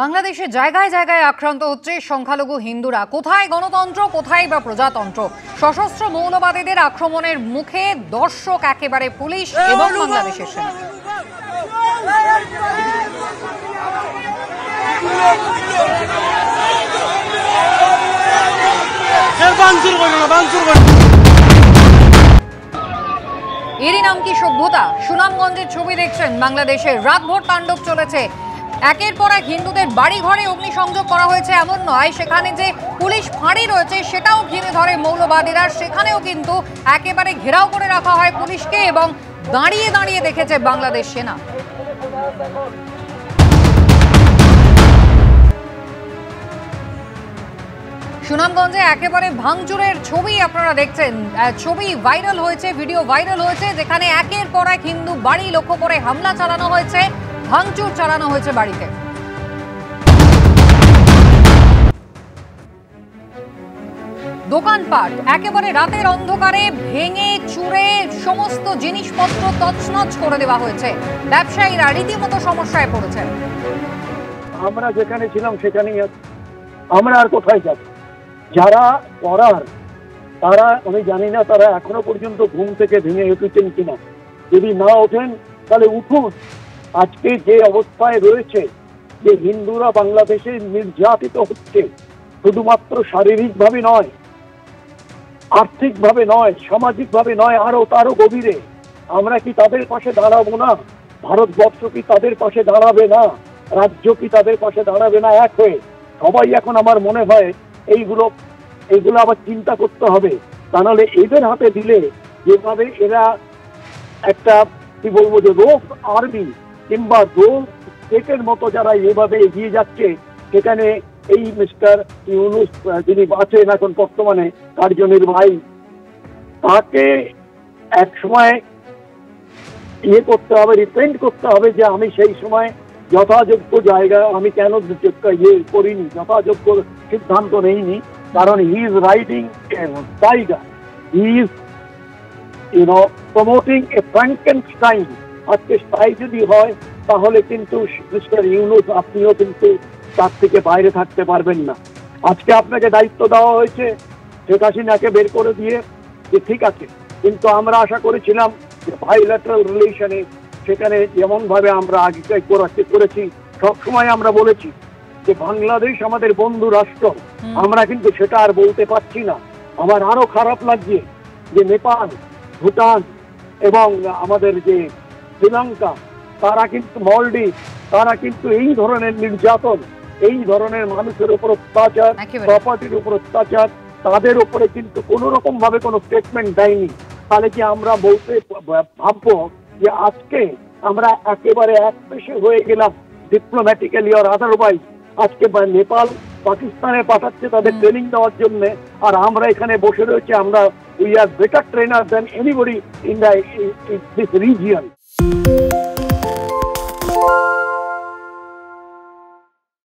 বাংলাদেশে জায়গায় জায়গায় আক্রান্ত হচ্ছে সংখ্যালঘু হিন্দুরা। কোথায় গণতন্ত্র, কোথায় বা প্রজাতন্ত্র? সশস্ত্র মৌলবাদীদের আক্রমণের মুখে দর্শক একেবারে পুলিশ এবং বাংলাদেশের সেনা। এরই নাম কি সভ্যতা? সুনামগঞ্জের ছবি দেখছেন। বাংলাদেশের রাতভর তাণ্ডব চলেছে। একের পর এক হিন্দুদের বাড়ি ঘরে অগ্নিসংযোগ করা হয়েছে। এমন নয়, সেখানে যে পুলিশ ফাঁড়ি রয়েছে সেটাও ঘিরে ধরে মৌলবাদীরা। সেখানেও কিন্তু একেবারে ঘেরাও করে রাখা হয় পুলিশকে এবং দাঁড়িয়ে দাঁড়িয়ে দেখেছে বাংলাদেশ সেনা। সুনামগঞ্জে একেবারে ভাঙচুরের ছবি আপনারা দেখছেন। ছবি ভাইরাল হয়েছে, ভিডিও ভাইরাল হয়েছে, যেখানে একের পর এক হিন্দু বাড়ি লক্ষ্য করে হামলা চালানো হয়েছে, ভাঙচুর চালানো হয়েছে বাড়িতে। দোকানপাট একেবারে রাতের অন্ধকারে ভেঙে চুরে সমস্ত জিনিসপত্র তছনছ করে দেওয়া হয়েছে। ব্যবসায়ীরা রীতিমতো সমস্যায় পড়েছেন। আমরা যেখানে ছিলাম সেখানেই আমরা আর কোথায় যাব? যারা করার তারা, আমি জানি না তারা এখনো পর্যন্ত ঘুম থেকে ভেঙে উঠেছেন কিনা। যদি না ওঠেন তাহলে উঠুন। আজকে যে অবস্থায় রয়েছে, যে হিন্দুরা বাংলাদেশে নির্যাতিত হচ্ছে, শুধুমাত্র শারীরিকভাবে নয়, আর্থিকভাবে নয়, সামাজিকভাবে নয়, আরো তারও গভীরে। আমরা কি তাদের পাশে দাঁড়াবো না? ভারতবর্ষ কি তাদের পাশে দাঁড়াবে না? রাজ্য কি তাদের পাশে দাঁড়াবে না? এক হয়ে সবাই এখন আমার মনে হয় এইগুলো আবার চিন্তা করতে হবে। তা নাহলে এদের হাতে দিলে, যেভাবে এরা একটা কি বলবো যে রোগ আর্মি কিংবা রোগ স্টেটের মতো যারা এভাবে এগিয়ে যাচ্ছে, সেখানে এই মিস্টার ইউনূস যিনি আছেন এখন বর্তমানে কার্যনির্বাহী, তাকে এক সময় করতে হবে, রিপেন্ট করতে হবে যে আমি সেই সময় যথাযোগ্য জায়গায় আমি কেন করিনি, যথাযোগ্য সিদ্ধান্ত নেইনি। কারণ he is riding a tiger, he is promoting A Frankenstein. আজকে তাই যদি হয় তাহলে কিন্তু মিস্টার ইউনূস আপনিও কিন্তু তার থেকে বাইরে থাকতে পারবেন না। আজকে আপনাকে দায়িত্ব দেওয়া হয়েছে শেখ হাসিনাকে বের করে দিয়ে, যে ঠিক আছে, কিন্তু আমরা আশা করেছিলাম যে বাইল্যাটারাল রিলেশনে সেখানে যেমনভাবে আমরা আগে করেছি, সবসময় আমরা বলেছি যে বাংলাদেশ আমাদের বন্ধু রাষ্ট্র, আমরা কিন্তু সেটা আর বলতে পারছি না। আমার আরো খারাপ লাগছে যে নেপাল, ভুটান এবং আমাদের যে শ্রীলঙ্কা, তারা কিন্তু মলদ্বীপ, তারা কিন্তু এই ধরনের নির্যাতন, এই ধরনের মানুষের উপর অত্যাচার, প্রপার্টির উপর অত্যাচার, তাদের উপরে কিন্তু কোনো রকম ভাবে কোনো স্টেটমেন্ট দেয়নি। তাহলে কি আমরা বলতে ভাববো যে আজকে আমরা একেবারে এক পেশে হয়ে গেলাম ডিপ্লোম্যাটিক্যালি আর আদারওয়াইজ? আজকে নেপাল পাকিস্তানে পাঠাচ্ছে তাদের ট্রেনিং দেওয়ার জন্য, আর আমরা এখানে বসে রয়েছে, আমরা we are better trainer than anybody in this region.